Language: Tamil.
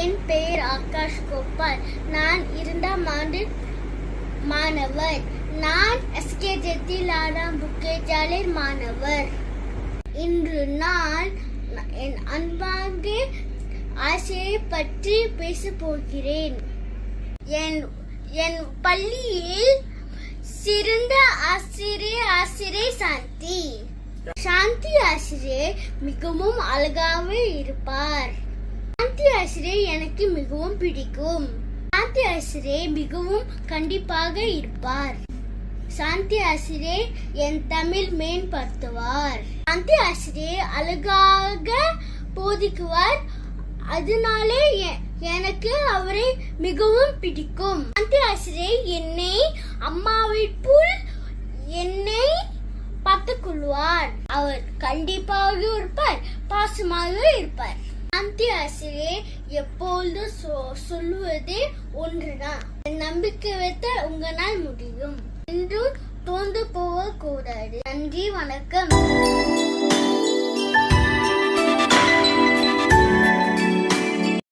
என் பெயர் ஆகாஷ் கோபால். நான் 2ஆம் ஆண்டு மாணவர். நான் SKJT லாடாம் புக்கேஜாலில் மாணவர். இன்று நான் என் அன்பாக ஆசிரியை பற்றி பேசப் போகிறேன். என் பள்ளியில் சிறந்த ஆசிரியை சாந்தி. சாந்தி ஆசிரியை மிகவும் அழகாக இருப்பார். சாந்தி ஆசிரியை எனக்கு மிகவும் பிடிக்கும். சாந்தி ஆசிரியை மிகவும் கண்டிப்பாக இருப்பார். சாந்தி ஆசிரியை என் தமிழ் மேம்படுத்துவார். சாந்தி ஆசிரியை அழகாக போதிக்குவார். அதனாலே எனக்கு அவரை மிகவும் பிடிக்கும். சாந்தி ஆசிரியை என்னை அம்மாவை போல் என்னை பார்த்துக் கொள்வார். அவர் கண்டிப்பாக இருப்பார், பாசமாக இருப்பார். சாந்தி ஆசிரியை எப்பொழுது சொல்லுவது ஒன்றுதான், நம்பிக்கை வைத்த உங்களால் முடியும் என்றும் தோன்று போக கூடாது. நன்றி, வணக்கம்.